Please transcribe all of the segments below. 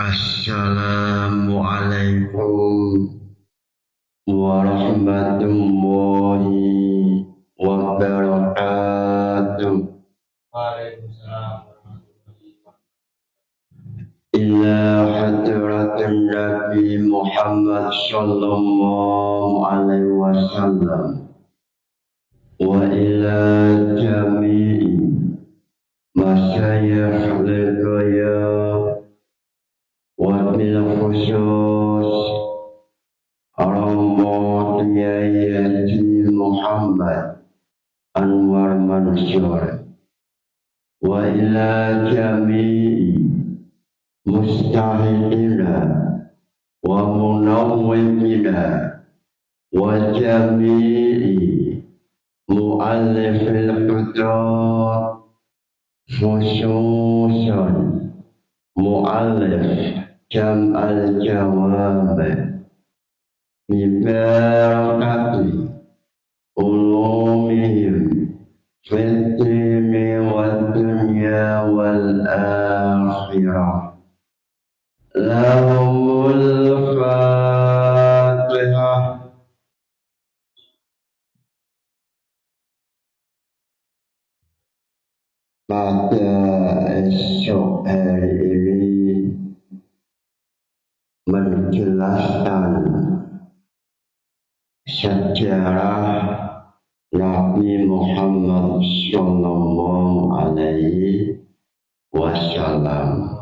Assalamualaikum warahmatullahi wabarakatuh. Waalaikumsalam warahmatullahi wabarakatuh. Ila hadratin Nabi Muhammad sallallahu alaihi wasallam wa ila jami'i masyayikh al-ghaya wa bil khusus Romo Kiai Haji Muhammad Anwar Mansur wa ila jami'i mustahidina wa munawwimina wa jami'i mu'allifil qudrah khususan mu'allif jam al-jawab bibarakati ulumihim fid dini wad dunya wal akhirah. Lahumul Fatihah. Pada esok hari ini menjelaskan sejarah Nabi Muhammad sallallahu alaihi wasallam.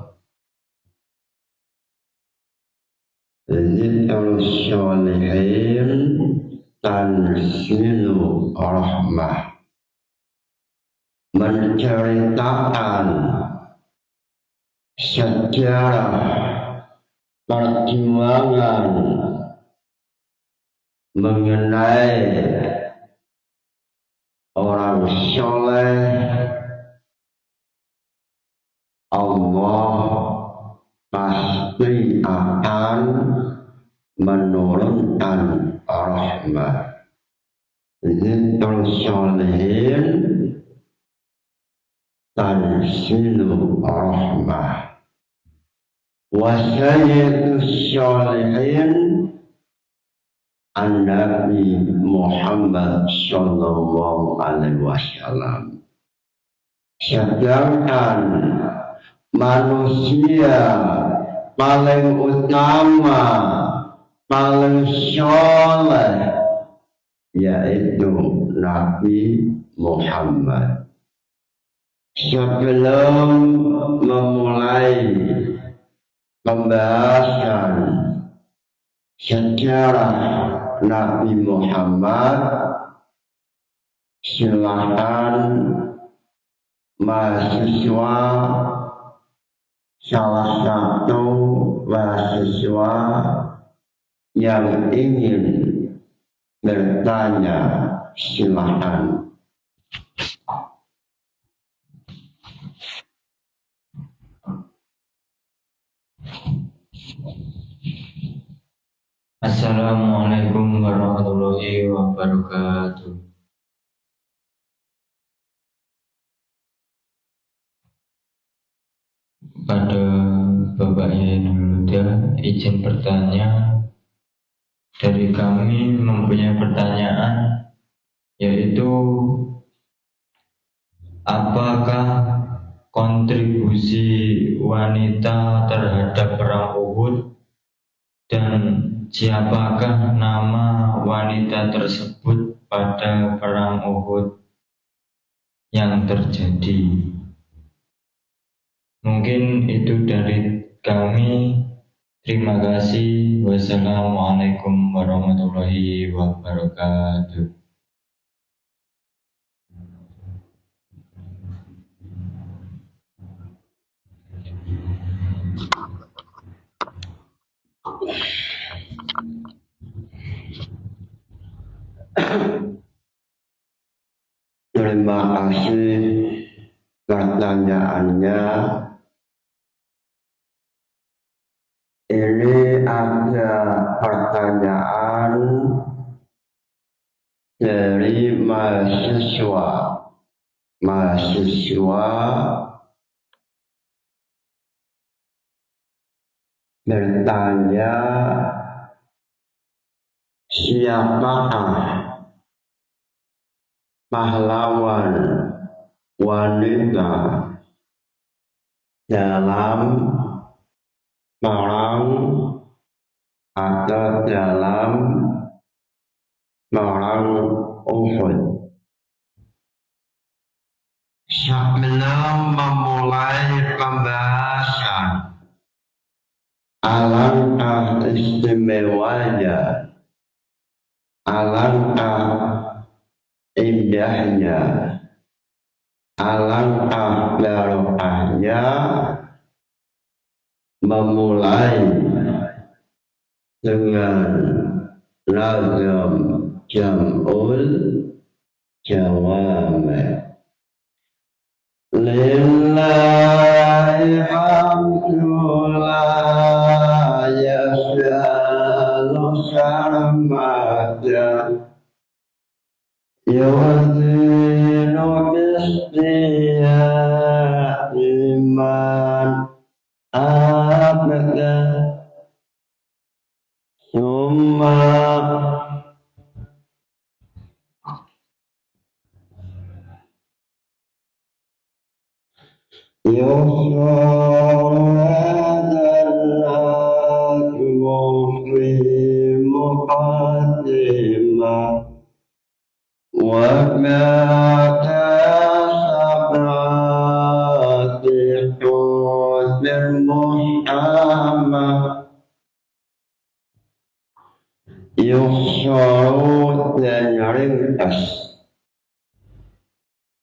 Zikrul sholihin tanzilu rahmah, menceritakan sejarah perjuangan mengenai orang soleh Allah pasti akan menurunkan rahmat. Zikrul sholihin tanzilu rahmah wa sayyidus sholihin An-Nabi Muhammad sallallahu alaihi wasallam. Sedangkan manusia paling utama, paling soleh yaitu Nabi Muhammad. Sebelum memulai pembahasan sejarah Nabi Muhammad, silakan mahasiswa, salah satu mahasiswa yang ingin bertanya, silakan. Assalamualaikum warahmatullahi wabarakatuh. Pada Bapak Yai Nurhuda, izin bertanya. Dari kami mempunyai pertanyaan, yaitu apakah kontribusi wanita terhadap perang Uhud, dan siapakah nama wanita tersebut pada perang Uhud yang terjadi? Mungkin itu dari kami. Terima kasih. Wassalamualaikum warahmatullahi wabarakatuh. Terima kasih pertanyaannya. Ini ada pertanyaan dari mahasiswa bertanya siapakah pahlawan wanita dalam perang atau dalam perang Uhud. Sebelum memulai pembahasan alangkah istimewanya, alangkah indahnya, alangkah barokahnya memulai dengan ragam jam'ul jawami. Lillahi hamdulillah yas'alu sarmada yawazinu bistiya iman abada summa يُصْرَعُ هَذَا الْحَكْمُ فِي مُقَدِّمَةٍ وَمَا كَسَبَتْ حُسْنٌ مُحْكَمَةٌ يُحْشَرُ dan ringkas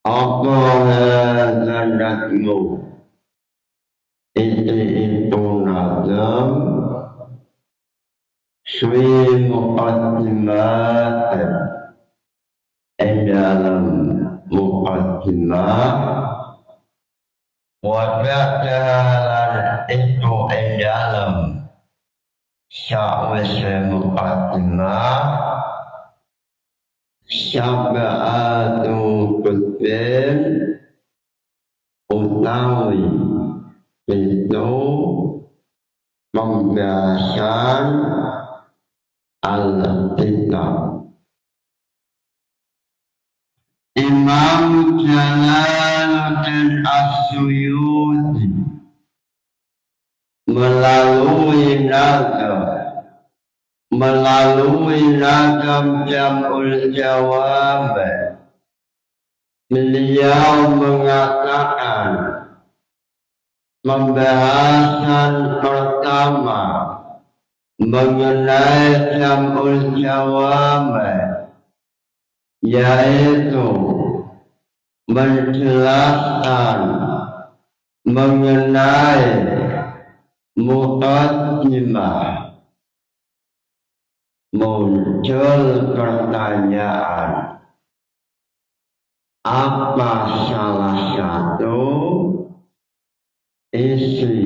apa hazanatmu itu nazam swi muqaddimat dalam muqaddimah wa ba'dalan itu dalam sya'wis muqaddimah syaba'atu kutbin utawi itu pembahasan al-kitab. Imam Jalaluddin As-Suyuti melalui ragam jam'ul jawab, beliau mengatakan pembahasan pertama mengenai jam'ul jawab yaitu menjelaskan mengenai muqaddimah. Muncul pertanyaan, apa salah satu isi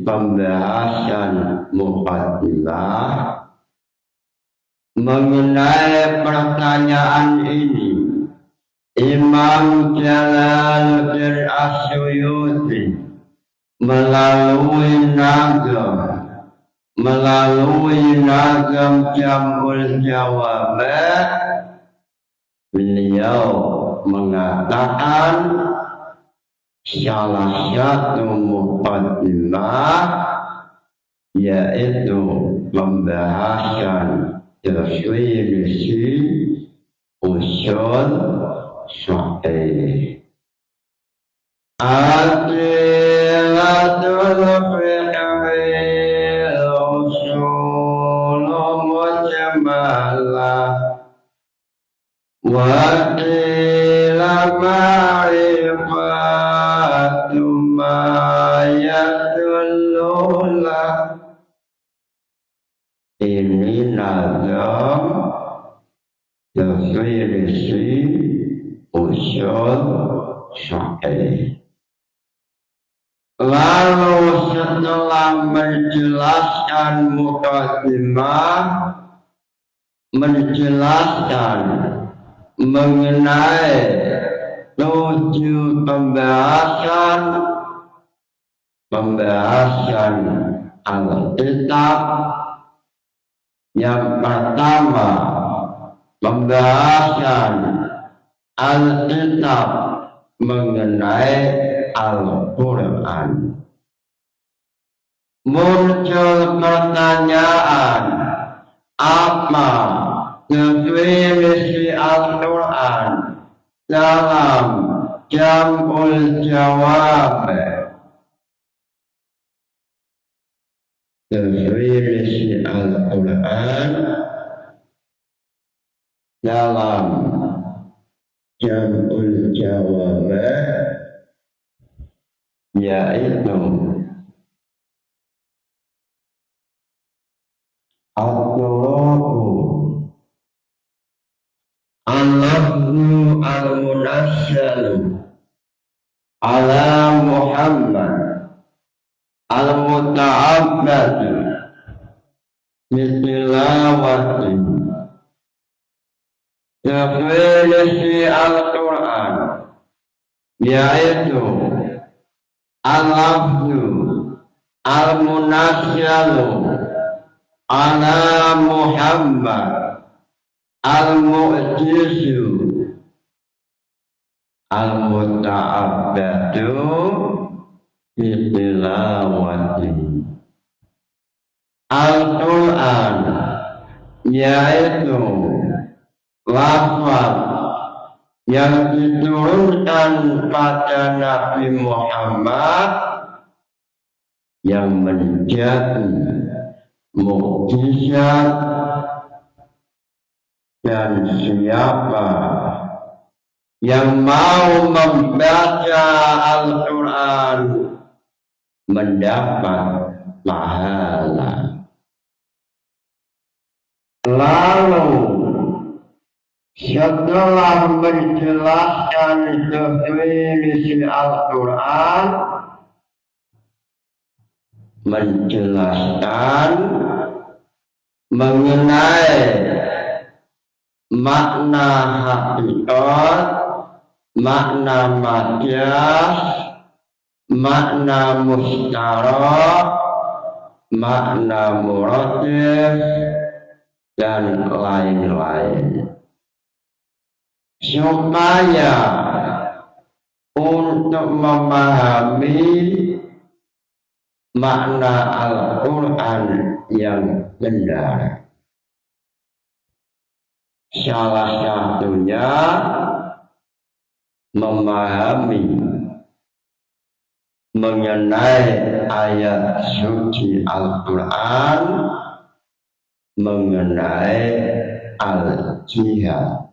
pembahasan muqaddimah? Mengenai pertanyaan ini, Imam Jalaluddin As-Suyuti melalui ragam jam'ul jawab, beliau mengatakan salah satu muqaddimah yaitu pembahasan definisi usul sahih. Adilatul fiqhi usul mujmalah wa qila ma'rifatu ma yadullulah. Ini nazam definisi usul sahih. Lalu setelah menjelaskan muqaddimah, menjelaskan mengenai 7 pembahasan Alkitab. Yang pertama, pembahasan Alkitab mengenai Al-Quran. Muncul pertanyaan, apa definisi Al-Quran dalam Jam'ul Jawab? Definisi Al-Quran dalam Jam'ul Jawab yaitu Al-Qur'anu al-lafzu al-munazzalu ala Muhammad al-muta'abbadu bitilawati. Definisi Al-Quran yaitu al-lafzu al-munazzalu ala Muhammad al-mu'jizu al-muta'abbadu bitilawati. Al-Quran yaitu lafaz yang diturunkan pada Nabi Muhammad yang menjadi mukjizat, dan siapa yang mau membaca Al-Quran mendapat pahala. Lalu setelah menjelaskan definisi Al-Quran, menjelaskan mengenai makna hakikat, makna majaz, makna musyarak, makna muratif, dan lain-lain. Supaya untuk memahami makna Al-Quran yang benar, salah satunya memahami mengenai ayat suci Al-Quran, mengenai al-jihad.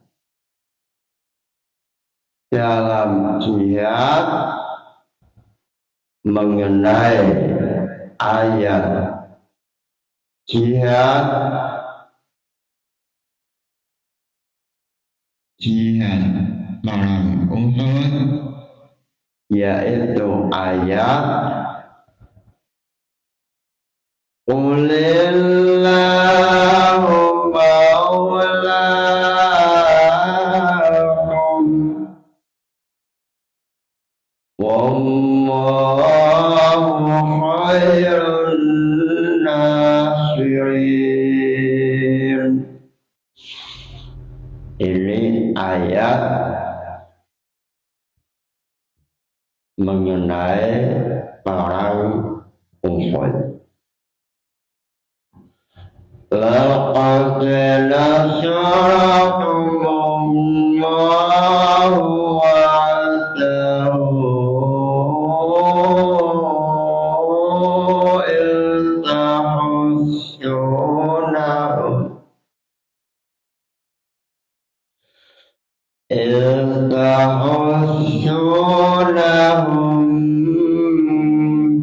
Dalam jihad mengenai ayat jihad perang Uhud, yaitu ayat Qulillahumma maulakum wallahu khairun nasirin. Ini ayat mengenai perang Uhud. Laqad nasarakumullahu wa'adahu iltahussunahum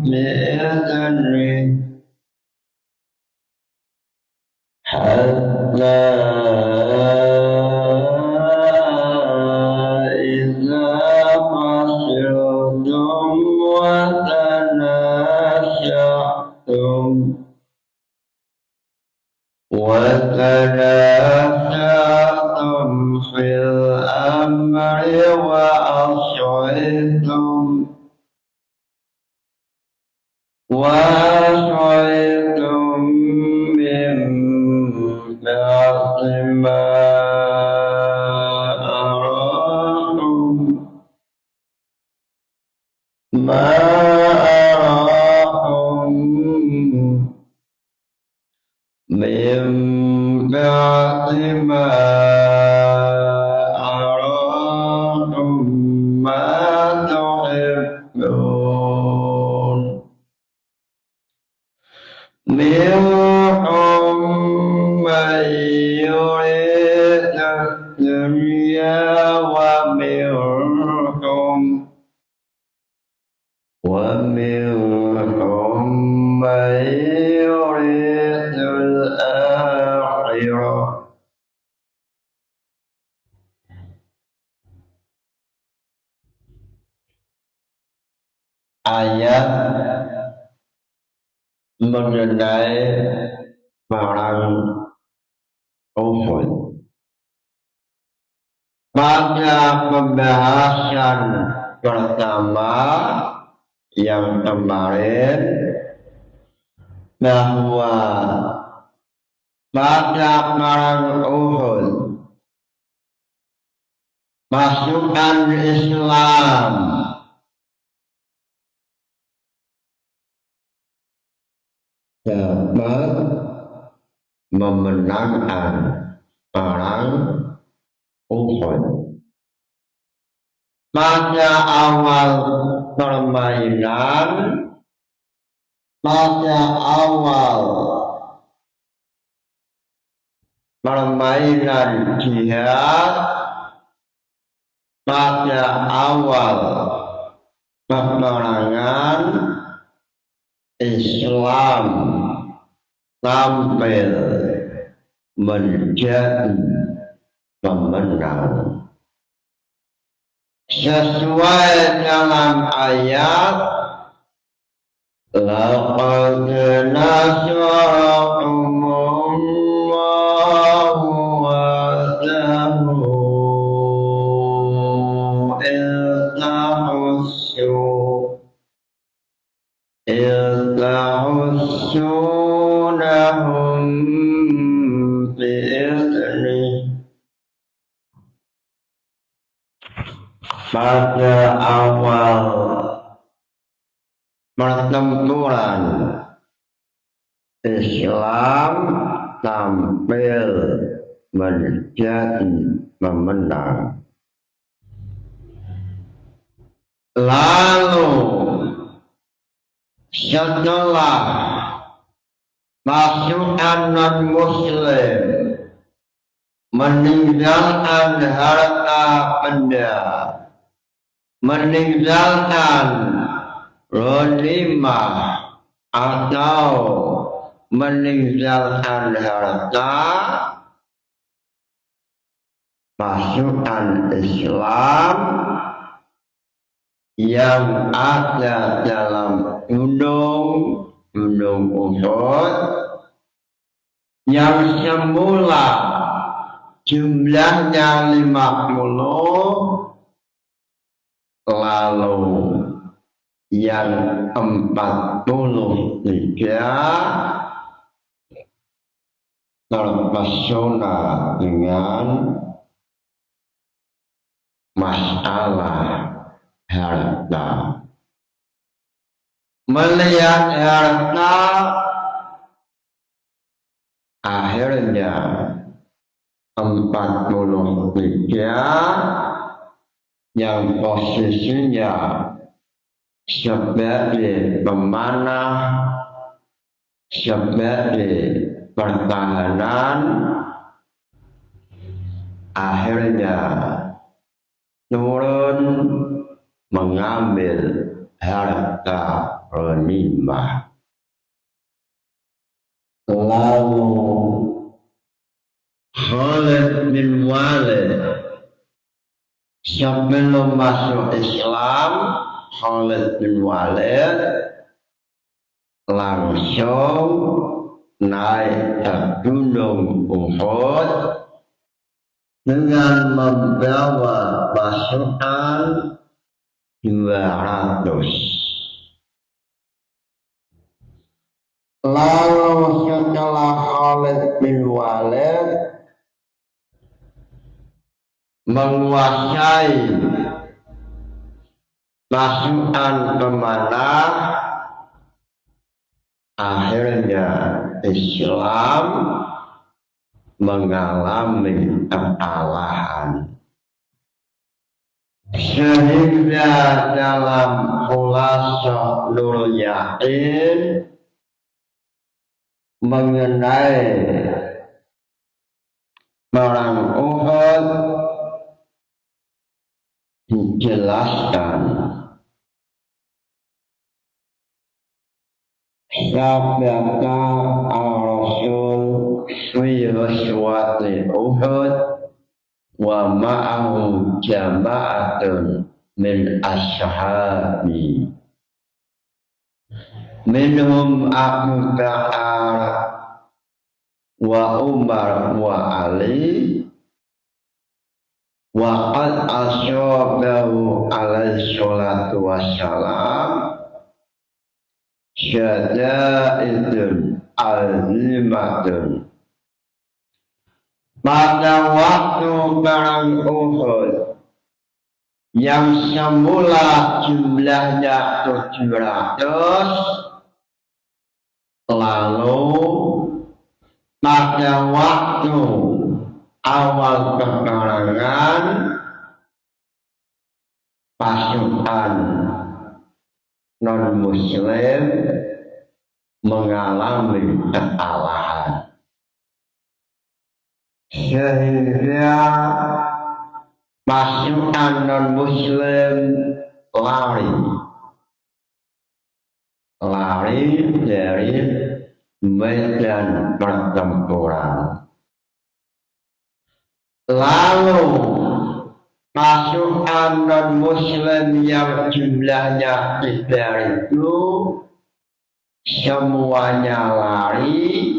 bi'idhnih hatta idza fasiltum wa tanasyatum fil amri wa as'aytum wa صليتم من بعد ما أراكم من بعد ما أراكم ما تحبون منهم من يريد الدنيا ومنهم من يريد الآخرة. Ayat mengenai perang Uhud. Pada pembahasan pertama yang kemarin bahwa pada perang Uhud pasukan Islam dapat memenangkan perang Uhud. Pada awal permainan, pada awal permainan jihad, pada awal peperangan Islam tampil menjadi pemenang. Sesuai dalam ayat, laqad nasarakumullahu wa'adahu tahussunahum bi'idnih. Pada awal pertempuran Islam tampil menjadi pemenang. Lalu setelah pasukan non-muslim meninggalkan harta benda, meninggalkan ghanimah atau meninggalkan harta, pasukan Islam yang ada dalam gunung Uhud yang semula jumlahnya 50, lalu yang 43 terpesona dengan masalah harta. Melihat harta, akhirnya 43 yang posisinya sebagai pemanah, sebagai pertahanan, akhirnya turun mengambil harta ghanimah. Lalu Khalid bin Walid sebelum masuk Islam, Khalid bin Walid langsung naik ke gunung Uhud dengan membawa pasukan 200. Lalu setelah Khalid bin Walid menguasai pasukan pemanah, akhirnya Islam mengalami kekalahan. Sehingga dalam Khulasah Nurul Yaqin mengenai perang Uhud dijelaskan sabda al-Rasul fi ghazwati Uhud wa ma'ahu jama'atun min ashabi minhum Abu Bakar wa Umar wa Ali wa qad asyabahu alaihi salatu wassalam syada'idun azimatun. Pada waktu perang Uhud yang semula jumlahnya 700, lalu pada waktu awal peperangan pasukan non-muslim mengalami kekalahan, sehingga pasukan non-muslim lari dari medan pertempuran. Lalu pasukan non-muslim yang jumlahnya 3.000 semuanya lari,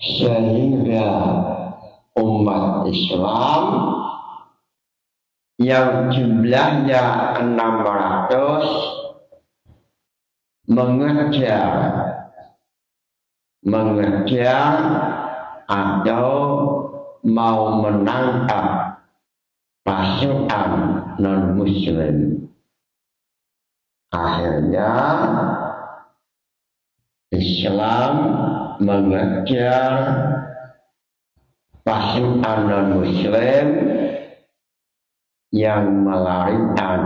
sehingga umat Islam yang jumlahnya 600 mengejar atau mau menangkap pasukan non-muslim. Akhirnya Islam mengejar pasukan non-muslim yang melarikan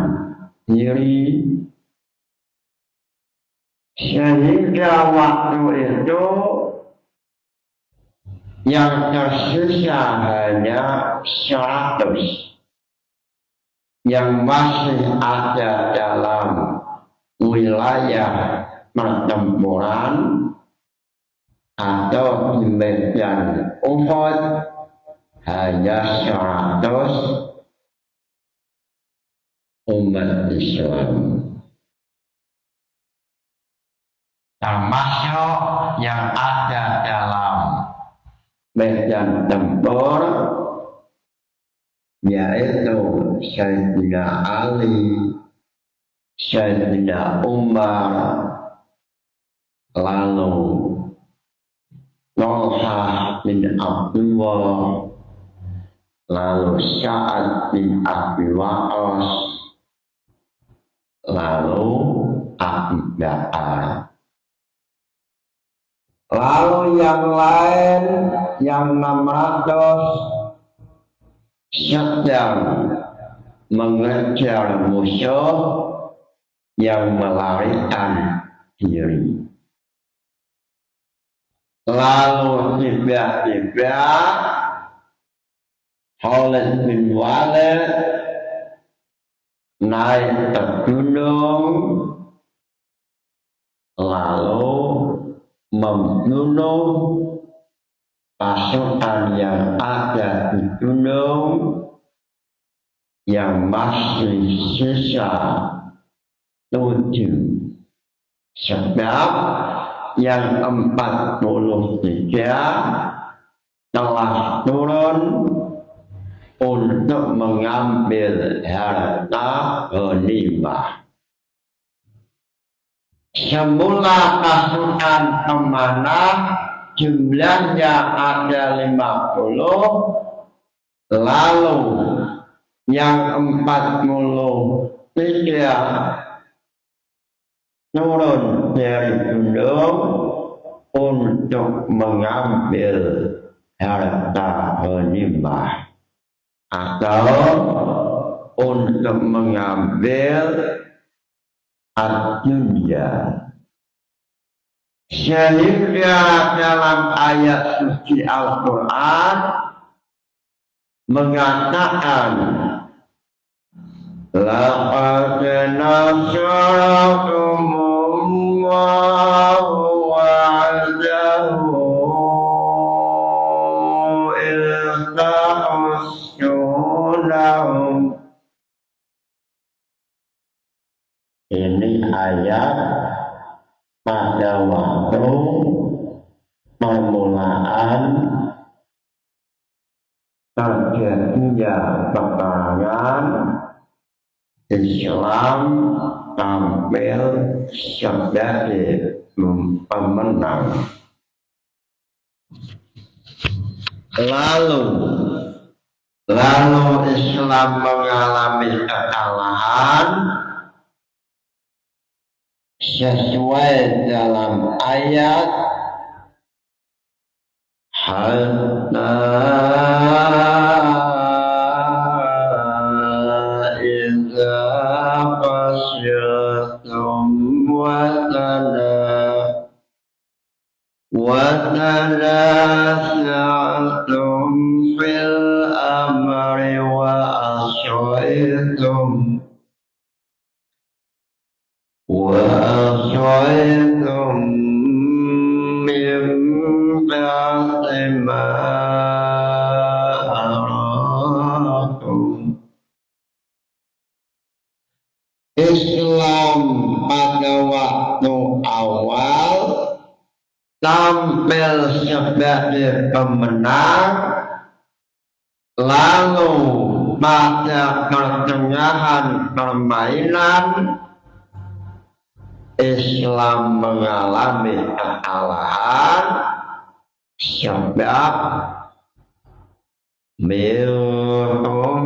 diri, sehingga waktu itu yang tersisa hanya 100 yang masih ada dalam wilayah pertempuran atau di medan Uhud, hanya 100 umat Islam, termasuk yang ada dalam medan tempur, yaitu Sayyidina Ali, Sayyidina Umar, lalu Talha bin Abdullah, lalu Sa'ad bin Abi Waqqas, lalu Abu Bakar. Lalu yang lain yang 600 sedang mengejar musuh yang melarikan diri. Lalu tiba-tiba Khalid bin Walid naik ke gunung, lalu membunuh pasukan yang ada di gunung yang masih sisa 7, sebab yang 43 telah turun untuk mengambil harta ghanimah. Semula pasukan pemanah jumlahnya ada 50, lalu yang 43 turun dari gunung untuk mengambil harta ghanimah atau untuk mengambil ad-dunya. Sehingga dalam ayat suci Al-Quran mengatakan laqad nasarakumullahu wa'adahu idh tahussunahum. Ini ayat pada waktu permulaan terjadinya peperangan Islam tampil sebagai pemenang. Lalu Islam mengalami kekalahan sesuai dalam ayat hatta idza fasyatum wa tanasa'tum fil amri wa asaitum min ba'di ma arakum. Islam pada waktu awal tampil sebagai pemenang, lalu pada pertengahan permainan Islam mengalami kekalahan sebab minhum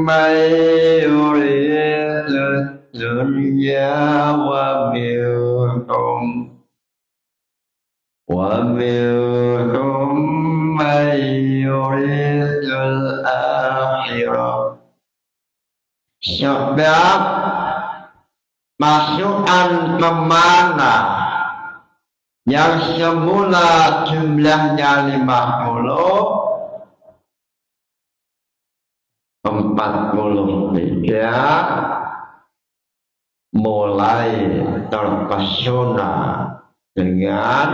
may yuridu dunya wa minhum may yuridu al-akhirah. Sebab pasukan pemanah yang semula jumlahnya 43 mulai terpesona dengan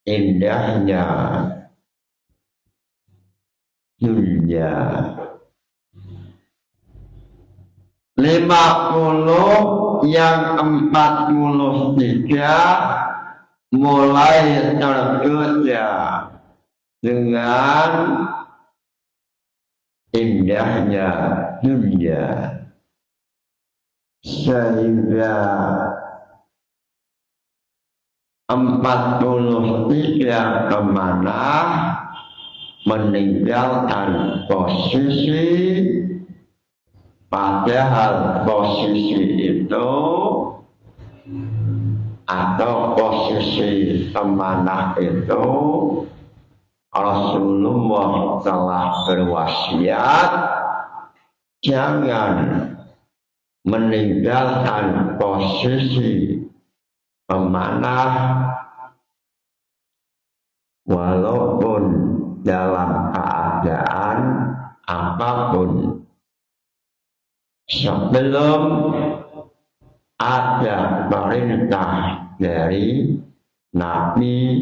indahnya dunia. 50 yang 43 mulai tergoda dengan indahnya dunia, sehingga 43 pemanah meninggalkan posisi, padahal posisi itu atau posisi pemanah itu Rasulullah telah berwasiat jangan meninggalkan posisi pemanah walaupun dalam keadaan apapun. Sebelum ada perintah dari Nabi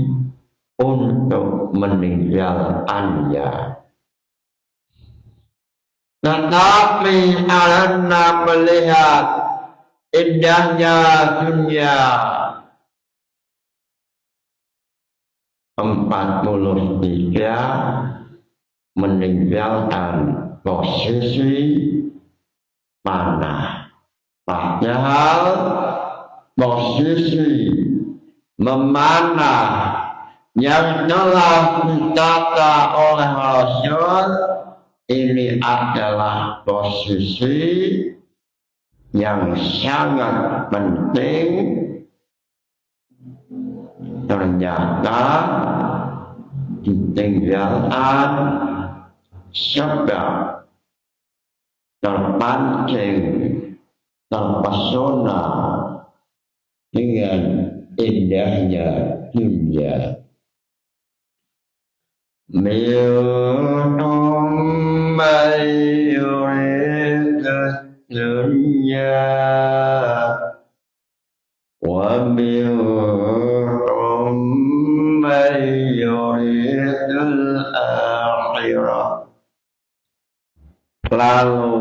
untuk meninggalkannya. Tetapi karena melihat indahnya dunia, 43 meninggalkan posisi panah. Padahal posisi memanah yang telah ditata oleh Rasul ini adalah posisi yang sangat penting. Ternyata ditinggalkan sebab terpancing, terpesona dengan indahnya dunia. Minum mayuridat dunya wa minum mayuridul akhirah. Lalu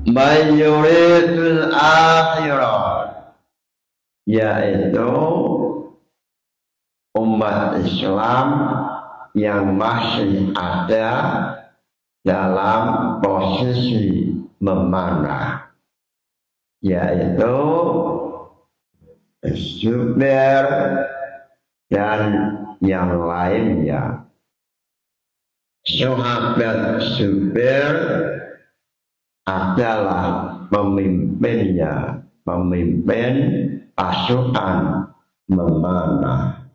mayuridul akhirah yaitu umat Islam yang masih ada dalam posisi memanah, yaitu Zubair dan yang lainnya. Sahabat Zubair adalah pemimpinnya, pemimpin pasukan memanah.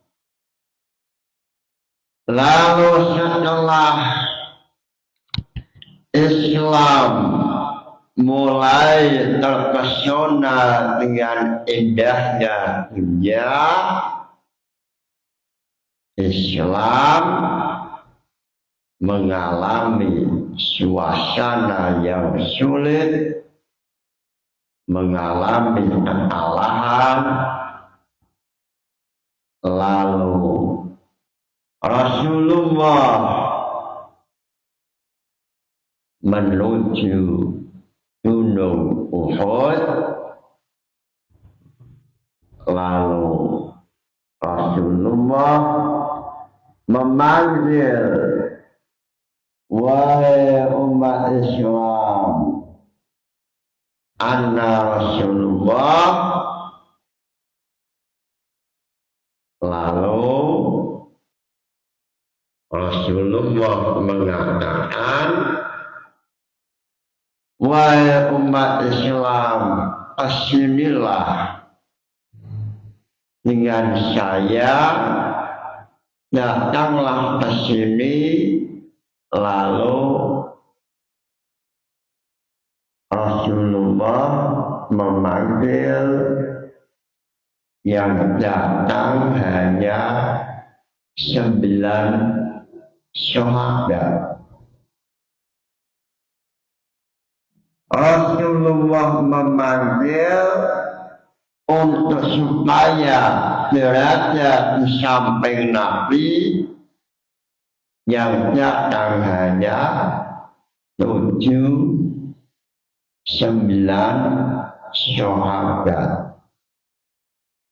Lalu setelah Islam mulai terpesona dengan indahnya dunia, Islam mengalami suasana yang sulit, mengalami kekalahan. Lalu Rasulullah menuju Gunung Uhud. Lalu Rasulullah memanggil, wahai umat Islam, anna Rasulullah. Lalu Rasulullah mengatakan, wahai umat Islam, kesinilah dengan saya, datanglah ke sini. Lalu Rasulullah memanggil, yang datang hanya 9 sahabat. Rasulullah memanggil untuk supaya berada di samping Nabi, yang datang hanya 9 sahabat.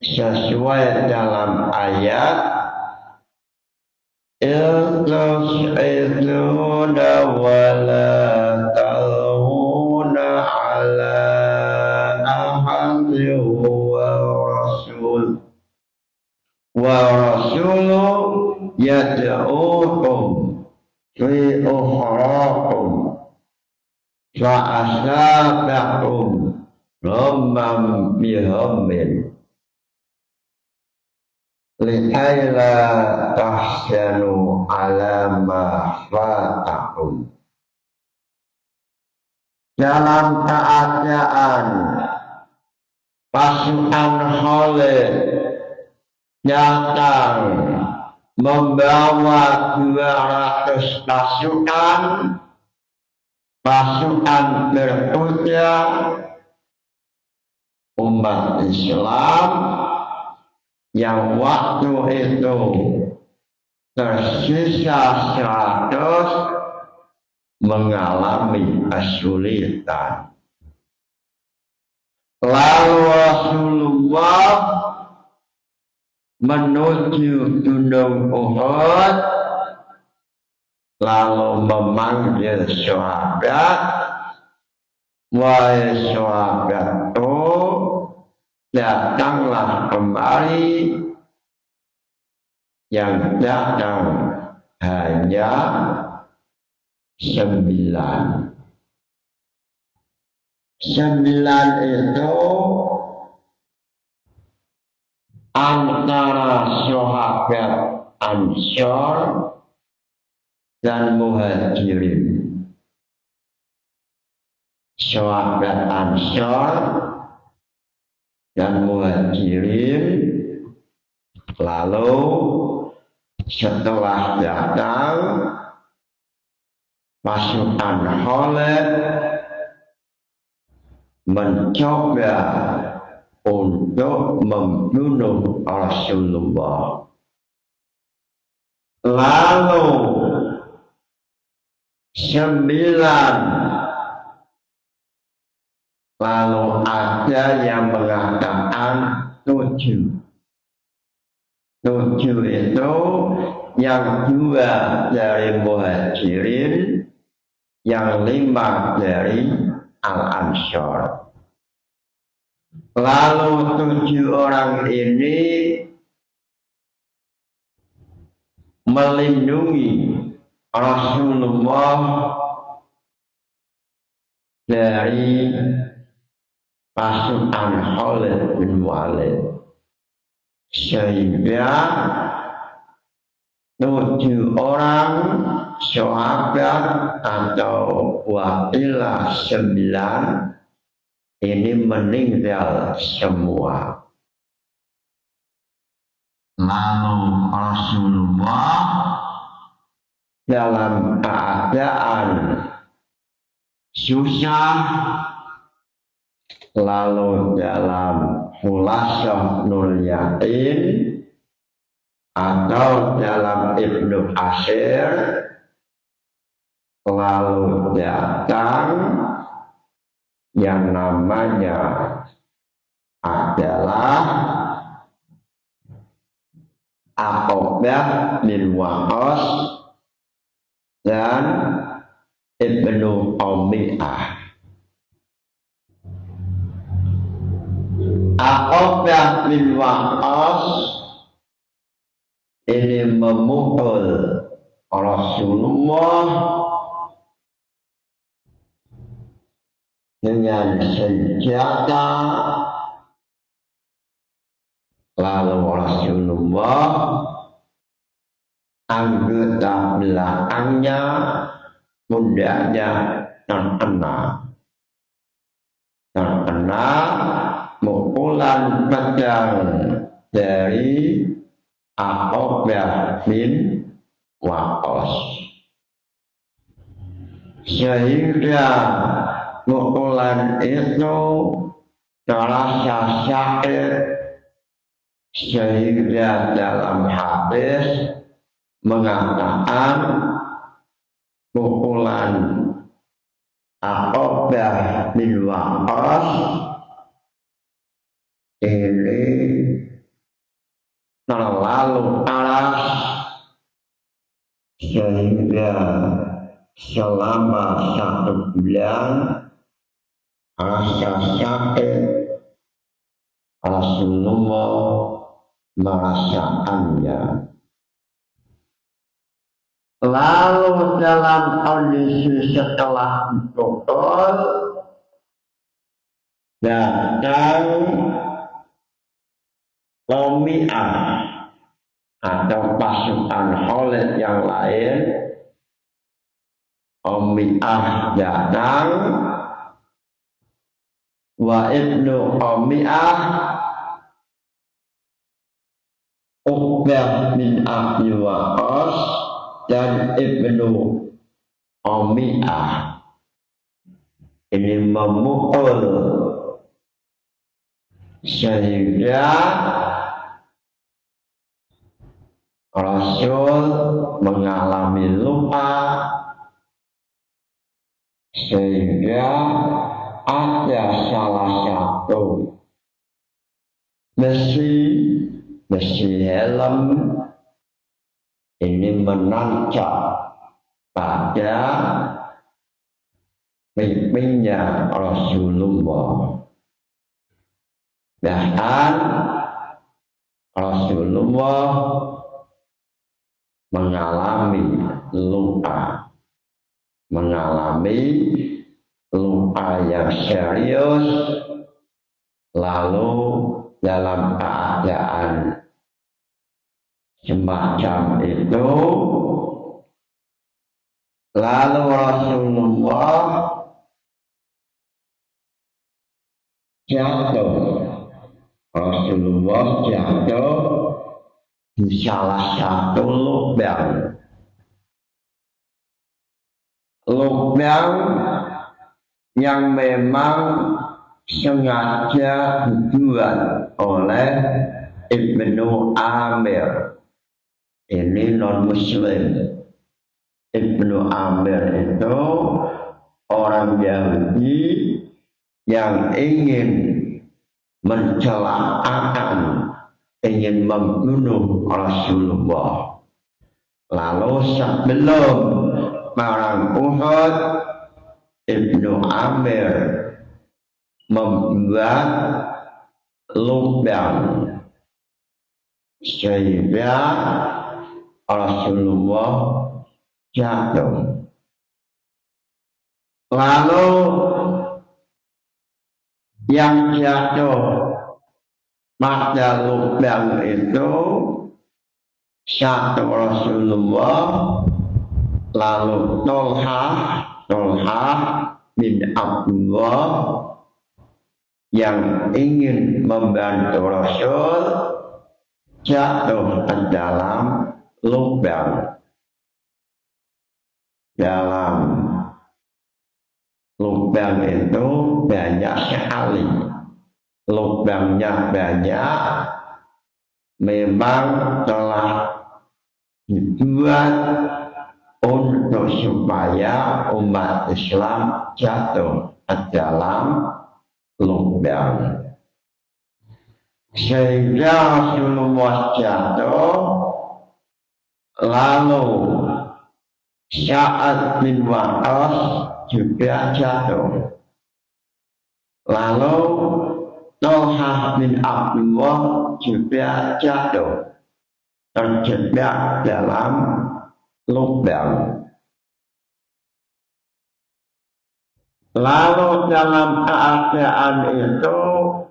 Sesuai dalam ayat, iltus'iduna wa la talhuna ala ahadin wa rasulu yad'ukum fi ukhrakum fa'asabakum ghamman bihammin lihaila tahsanu ala ma fatakum. Dalam keadaan pasukan Khalid datang membawa 200 pasukan berkuda, umat Islam yang waktu itu tersisa 100 mengalami kesulitan. Lalu Rasulullah menuju Gunung Uhud, lalu memanggil sahabat, wahai sahabatku, datanglah kembali yang datang hanya 9. 9 itu antara sahabat Ansor dan Muhajirin. Sahabat Ansor dan Muhajirin lalu setelah datang pasukan Khalid mencoba untuk membunuh Rasulullah. Lalu 9, lalu ada yang mengatakan 7. 7 itu yang 2 dari Muhajirin, yang 5 dari Al-Ansor. Lalu 7 orang ini melindungi Rasulullah dari pasukan Khalid bin Walid, sehingga 7 orang sahabat atau wakilah 9 ini meninggal semua. Lalu Rasulullah dalam keadaan susah, lalu dalam Khulasah Nur Yakin atau dalam Ibnu Katsir, lalu datang yang namanya adalah Aqbah bin Waqas dan Ibnu Umayyah. Aqbah bin Waqas ini memukul Rasulullah dengan senjata, lalu Rasulullah anggota belakangnya, pundaknya terkena pukulan pedang dari Aqbah bin Waqas, sehingga pukulan itu terasa sakit, sehingga dalam hadis mengatakan pukulan Aqbah bin Waqas ini terlalu keras sehingga selama 1 bulan rasa sakit Rasulullah merasakannya. Lalu dalam kondisi setelah dipukul, datang Umayyah atau pasukan Khalid yang lain. Umayyah datang, wa Ibnu Umayyah Uqbah bin Abi Waqqas dan Ibnu Umayyah ini memukul sehingga Rasul mengalami luka, sehingga ada salah satu besi helm ini menancap pada pipinya Rasulullah. Bahkan Rasulullah mengalami luka yang serius, lalu dalam keadaan semacam itu, lalu Rasulullah jatuh di salah satu lubang yang memang sengaja dibuat oleh Ibnu Amir. Ini non muslim. Ibnu Amir itu orang Yahudi yang ingin mencelakakan, ingin membunuh Rasulullah. Lalu sebelum perang Uhud, Ibnu Amir membuat lubang sehingga Rasulullah jatuh. Lalu yang jatuh pada lubang itu satu Rasulullah, lalu Tolha bin Abdullah yang ingin membantu Rasul jatuh ke dalam lubang. Dalam lubang itu banyak sekali. Lubangnya banyak, memang telah dibuat untuk supaya umat Islam jatuh ke dalam lubang. Sehingga Rasulullah jatuh, lalu Sa'ad bin Waqqas juga jatuh. Lalu Tolha bin Abdullah juga jatuh, terjebak dalam lubang. Lalu dalam keadaan itu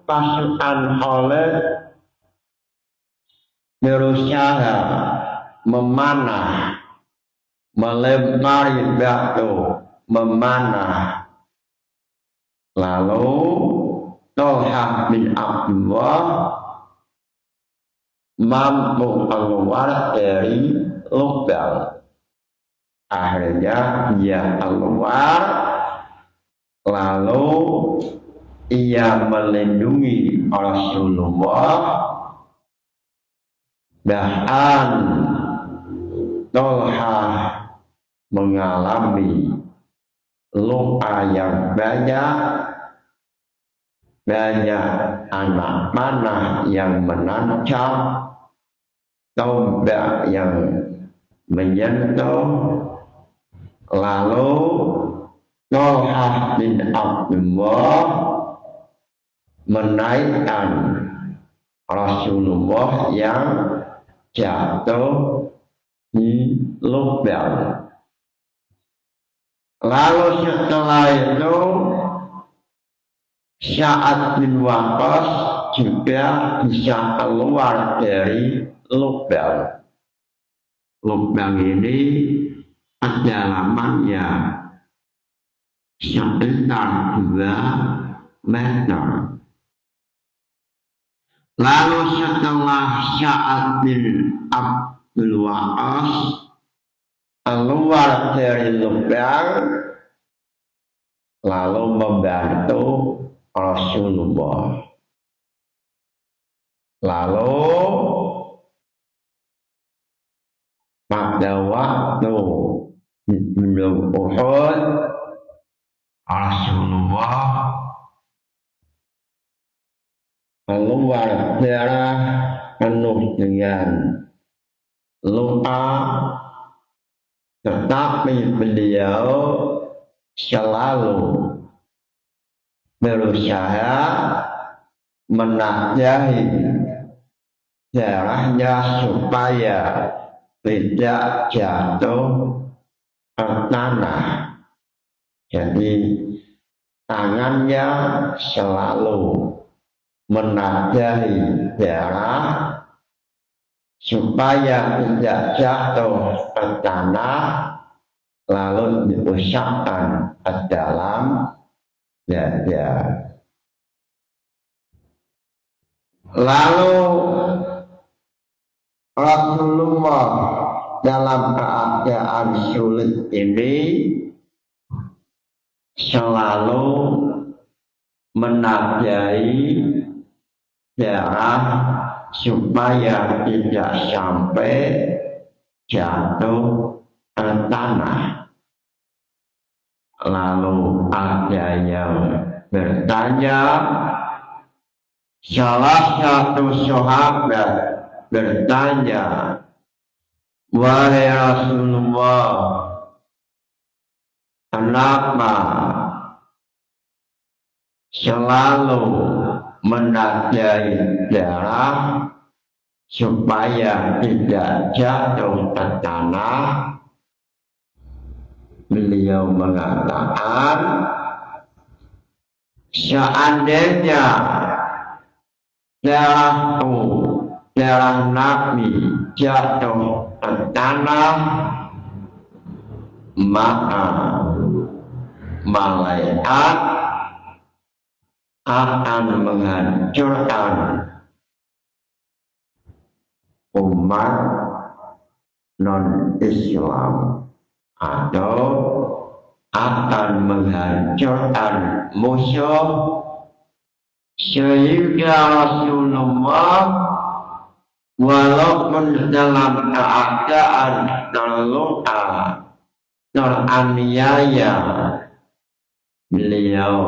pasukan Khalid berusaha memanah, melempari batu, memanah. Lalu Tolha bin Abdullah mampu keluar dari lubang. Akhirnya dia keluar, lalu ia melindungi Rasulullah. Bahkan Tolha mengalami luka yang banyak anak panah yang menancap, tombak yang menyentuh. Lalu Tolha bin Abdullah menaikkan Rasulullah yang jatuh di lubang. Lalu setelah itu Sa'ad bin Waqqas juga bisa keluar dari lubang. Lubang ini kedalamannya sekitar 2 meter. Lalu setelah Sa'ad bin Abdul Waqqas keluar dari lubang, lalu membantu Rasulullah. Lalu pada waktu sebelum Uhud, Rasulullah keluar darah penuh dengan luka, tetapi beliau selalu berusaha menasihati caranya supaya tidak jatuh ke tanah. Jadi tangannya selalu menasihati darah supaya tidak jatuh ke tanah, lalu diusapkan ke dalam dada. Lalu Rasulullah dalam keadaan sulit ini selalu menasihati darah supaya tidak sampai jatuh ke tanah. Lalu ada yang bertanya, salah satu sahabat bertanya, wahai Rasulullah, kenapa selalu menasihati darah supaya tidak jatuh ke tanah? Beliau mengatakan, seandainya darah Nabi jatuh ke tanah, maka malaikat akan menghancurkan umat non-Islam atau akan menghancurkan musuh, sehingga Rasulullah walaupun dalam keadaan terluka, teraniaya, beliau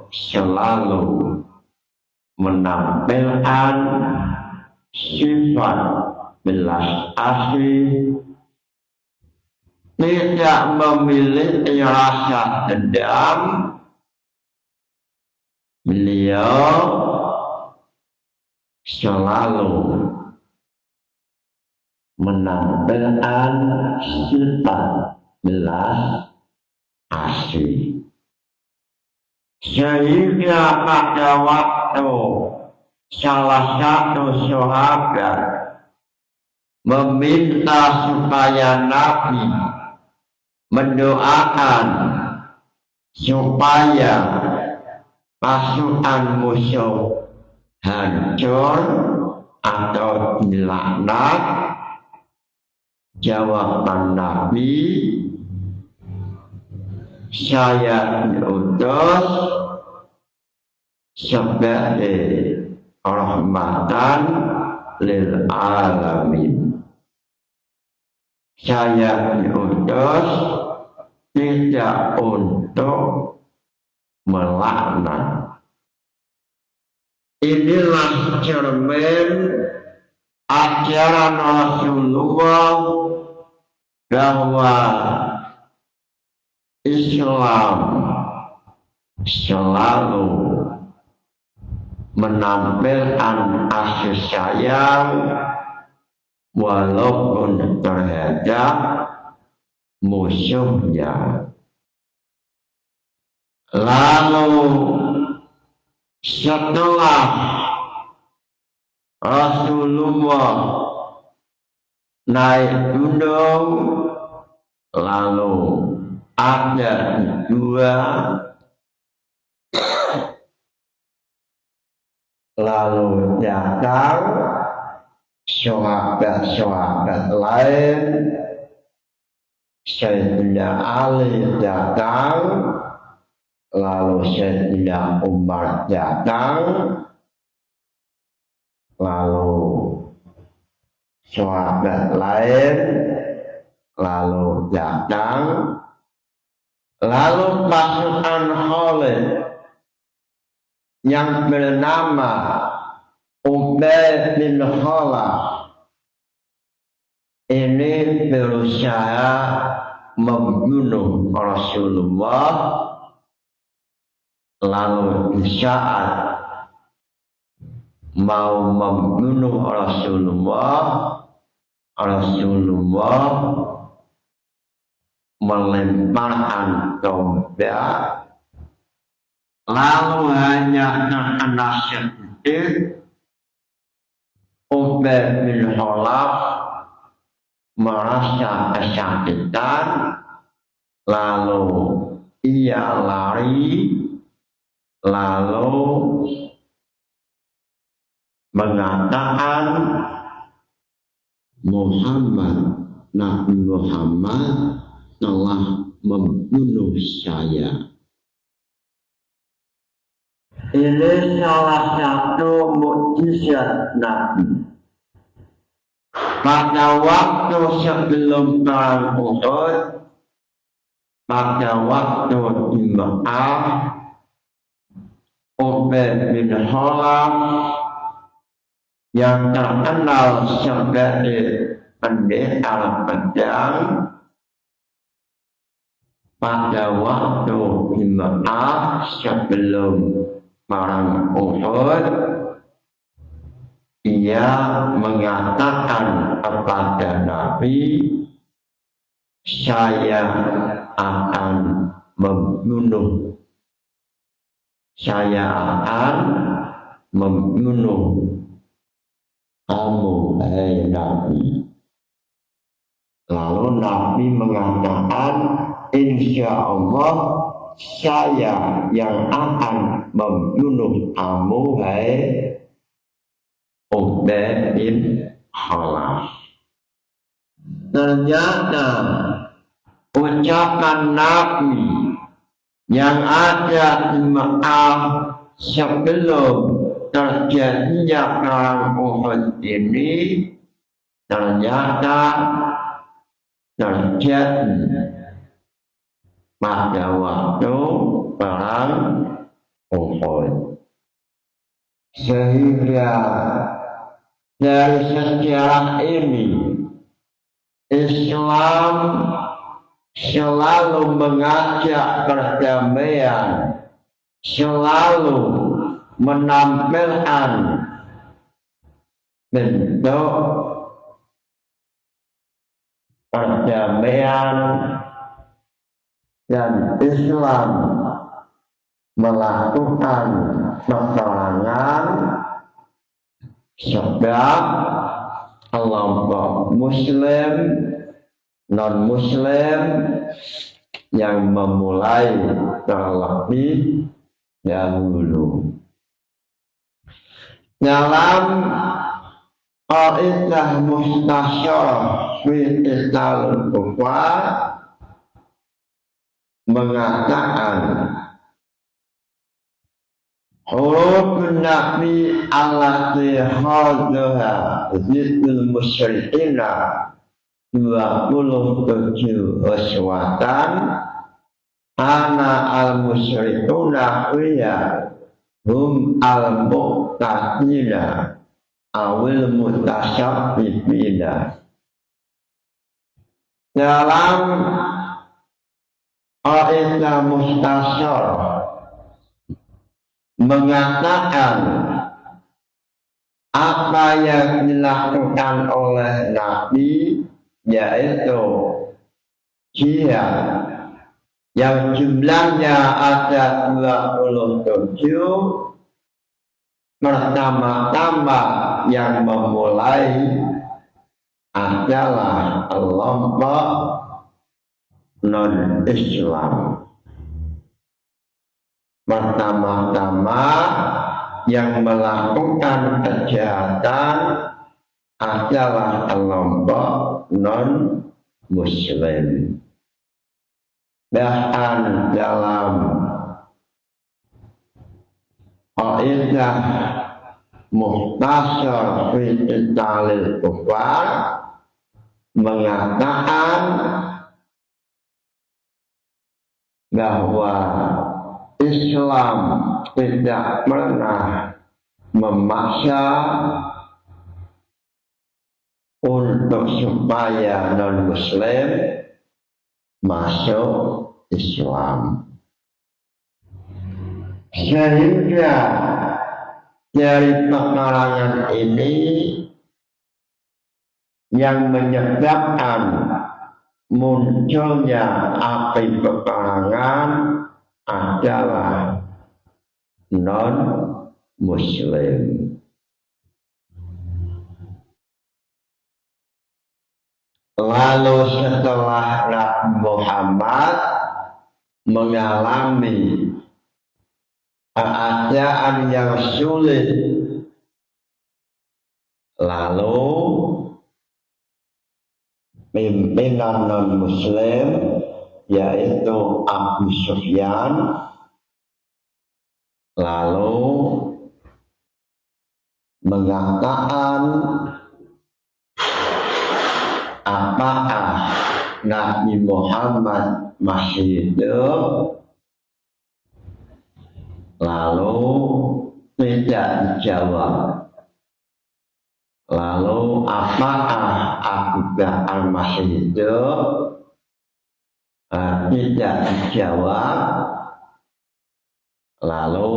selalu menampilkan sifat belas asih, tidak memiliki rasa dendam. Beliau selalu menampilkan sifat belas asih, sehingga pada waktu salah satu sahabat meminta supaya Nabi mendoakan supaya pasukan musuh hancur atau dilaknat, jawaban Nabi, saya diutus sebagai rahmatan lil alamin. Saya diutus tidak untuk melaknat. Inilah cermin ajaran Rasulullah bahwa Islam selalu menampilkan kasih sayang walaupun terhadap musuhnya. Lalu setelah Rasulullah naik gunung, lalu ada dua, lalu datang sahabat-sahabat lain, Sayyidina Ali datang, lalu Sayyidina Umar datang, lalu sahabat lain lalu datang, lalu pasukan Khalid yang bernama Ubay bin Khalaf ini berusaha membunuh Rasulullah. Lalu di saat mau membunuh Rasulullah melemparkan tombak, lalu hanya terkena sedikit. Ubay bin Khalaf merasa kesakitan, lalu ia lari, lalu mengatakan Nabi Muhammad telah membunuh saya. Ini salah satu mukjizat Nabi. Pada waktu sebelum perang Uhud, pada waktu di Mekah, Ubay bin Khalaf yang terkenal sebagai pendekar pedang, pada waktu di Mekah sebelum perang Uhud, ia mengatakan kepada Nabi, saya akan membunuh kamu, hai Nabi. Lalu Nabi mengatakan, insya Allah saya yang akan membunuh kamu, hai Ubay bin Khalaf. Ternyata ucapan Nabi yang ada di Mekah sebelum terjadinya perang Uhud ini ternyata terjadi pada waktu perang Uhud. Sehingga dari sejarah ini Islam selalu mengajak perdamaian, selalu menampilkan bentuk perdamaian, dan Islam melakukan peperangan sebab kelompok Muslim, non-Muslim yang memulai terlebih dahulu. Dalam Qaidah Mustasyarah fi Qitalil Kufar mengatakan huruf Nabi allati hadha zikrul musyrikina 27 uswatan ana al-musyrikuna wiya hum al-muqtadina awil mutasyabibina. Dalam Qaidah Mustasyarah mengatakan apa yang dilakukan oleh Nabi, yaitu jihad yang jumlahnya ada 27. Pertama-tama yang memulai adalah kelompok non-Islam. Pertama-tama yang melakukan kejahatan adalah kelompok non-Muslim. Bahkan dalam Qaidah Mukhtasar fi Qitalil Kufar mengatakan bahwa Islam tidak pernah memaksa untuk supaya non-Muslim masuk Islam. Sehingga dari pekarangan ini yang menyebabkan munculnya api pekarangan adalah non-Muslim. Lalu setelah Nabi Muhammad mengalami keadaan yang sulit, lalu pimpinan non-Muslim yaitu Abu Sufyan lalu mengatakan, apakah Nabi Muhammad masih hidup? Lalu tidak dijawab. Lalu apakah Abu Bakar masih hidup? Tidak dijawab. Lalu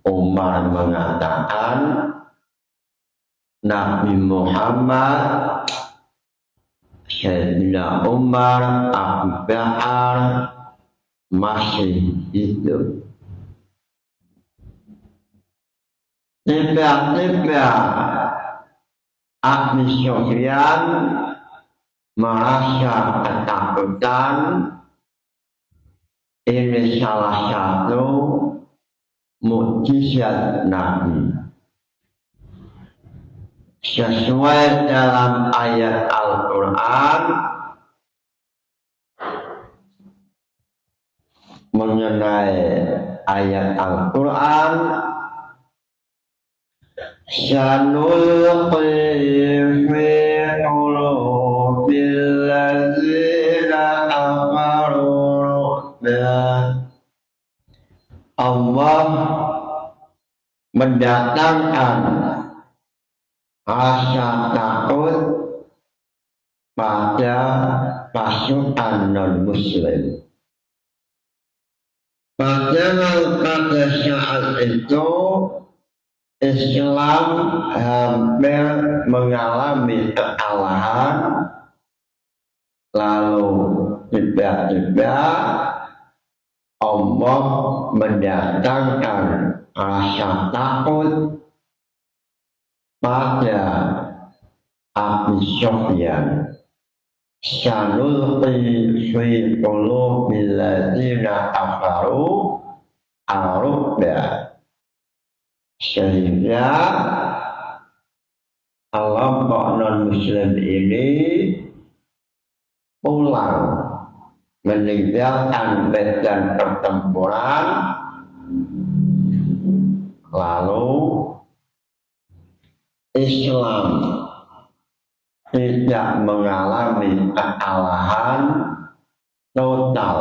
Umar mengatakan, Nabi Muhammad, Sayyidina Umar, Abu Bakar masih hidup. Tiba-tiba Abu Sufyan merasa ketakutan. Ini salah satu mukjizat Nabi. Sesuai dalam ayat Al-Quran mengenai ayat Al-Quran, sanulqi fi qulubil ladzina kafaru. Allah mendatangkan rasa takut pada pasukan non-Muslim. Padahal pada saat itu Islam hampir mengalami kekalahan, lalu tiba-tiba Allah mendatangkan rasa takut pada Abu Sufyan. Sanulqi fi qulubil ladzina kafaru ar-ru'ba. Sehingga kelompok non-Muslim ini pulang meninggalkan medan pertempuran, lalu Islam tidak mengalami kekalahan total,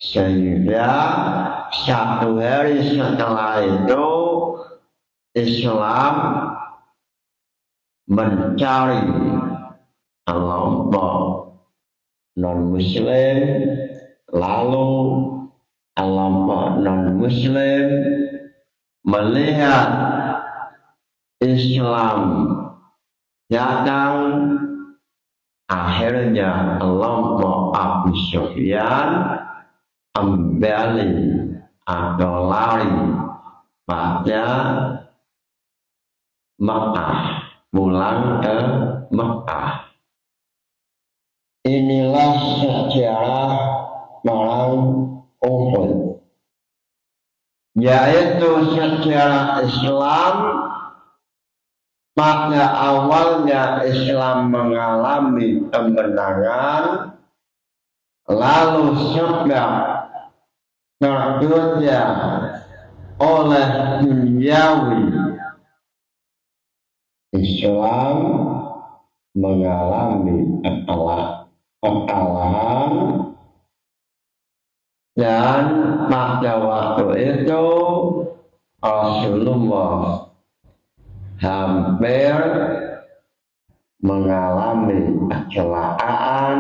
sehingga satu hari setelah itu Islam mencari kelompok non-Muslim, lalu kelompok non-Muslim melihat Islam datang, akhirnya kelompok Abu Sufyan kembali atau lari pada Mekah, pulang ke Mekah. Inilah sejarah perang Uhud, yaitu sejarah Islam. Pada awalnya Islam mengalami kemenangan, lalu sebab tergoda oleh duniawi, Islam mengalami kekalahan, dan pada waktu itu Rasulullah hampir mengalami kecelakaan.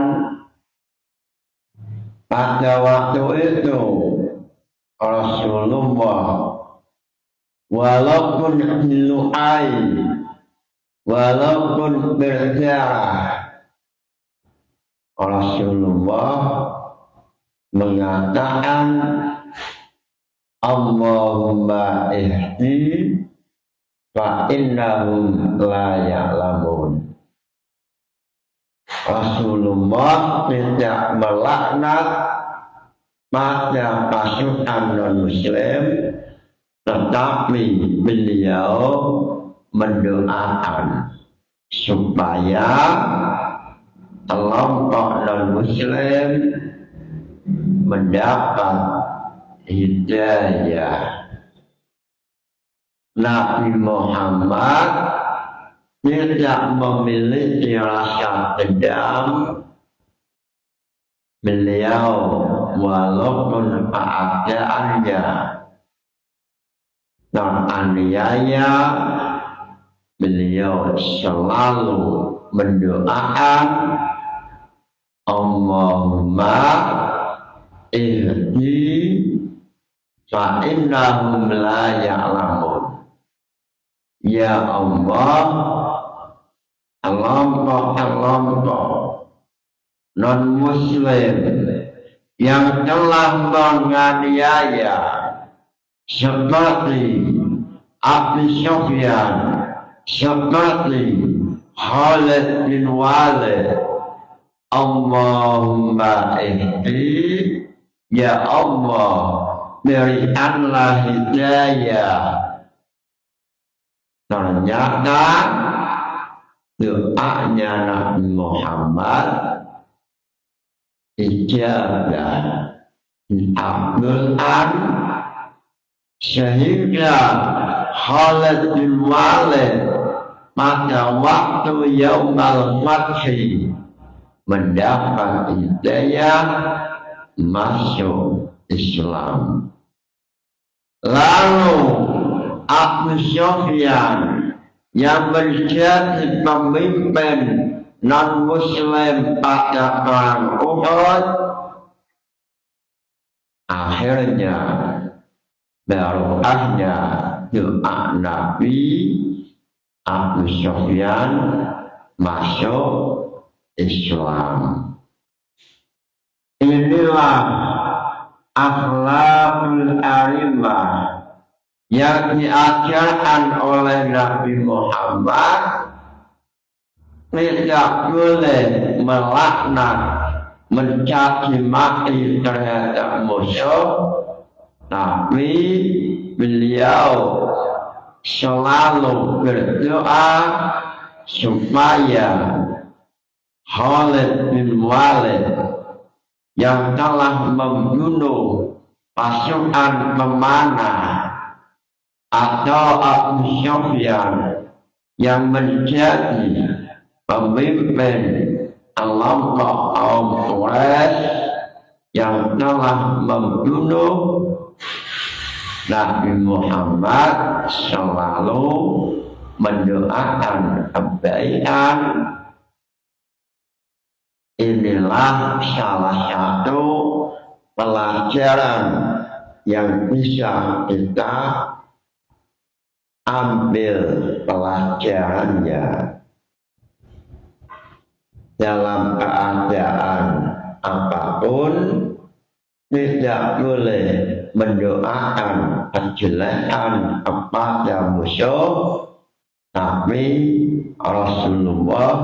Pada waktu itu Rasulullah walaupun lu'ai, walaupun berdarah. Rasulullah mengatakan Allahumma ihdi fa innahum la ya'lamun. Rasulullah tidak melaknat pada pasukan non-muslim, tetapi beliau mendoakan supaya kelompok non-muslim mendapat hidayah. Nabi Muhammad tidak memiliki rasa dendam. Beliau walaupun keadaannya teraniaya, beliau selalu mendoakan Allahumma ihdi fa innahum la ya'lamun. Ya Allah, kelompok-kelompok non-muslim yang telah menganiaya seperti Abu Sufyan, seperti Khalid bin Walid, Allahumma ihdi, ya Allah berikanlah hidayah. Ternyata doanya Nabi Muhammad ijabah dikabulkan, sehingga Khalid bin Walid pada waktu Yaumal Fathi mendapat hidayah masuk Islam. Lalu Abu Sufyan yang menjadi pemimpin non-muslim pada perang Uhud, akhirnya barokahnya doa Nabi, Abu Sufyan masuk Islam. Inilah akhlakul arimah yang diajarkan oleh Nabi Muhammad. Tidak boleh melaknat, mencaci maki terhadap musuh, tapi beliau selalu berdoa supaya Khalid bin Walid yang telah membunuh pasukan pemanah atau Abu Sufyan yang menjadi pemimpin kelompok kaum Quraisy yang telah membunuh, Nabi Muhammad selalu mendoakan kebaikan. Inilah salah satu pelajaran yang bisa kita ambil pelajarannya. Dalam keadaan apapun tidak boleh mendoakan kejelekan kepada musuh, tapi Rasulullah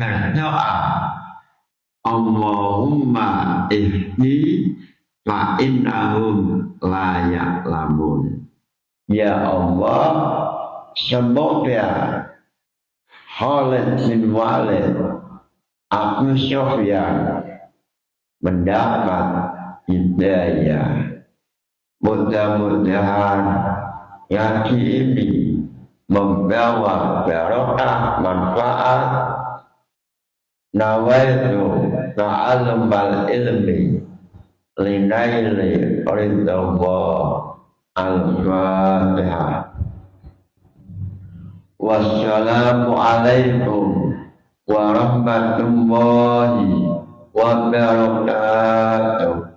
berdoa Allahumma ihdi fa innahum la ya'lamun. Ya Allah, semoga Khalid bin Walid, Abu Sufyan mendapat hidayah. Mudah-mudahan ngaji ini membawa barokah manfaat. Nawaitu ta'allumal ilmi linaili ridallah. Al-Fatihah. Wassalamualaikum warahmatullahi wabarakatuh.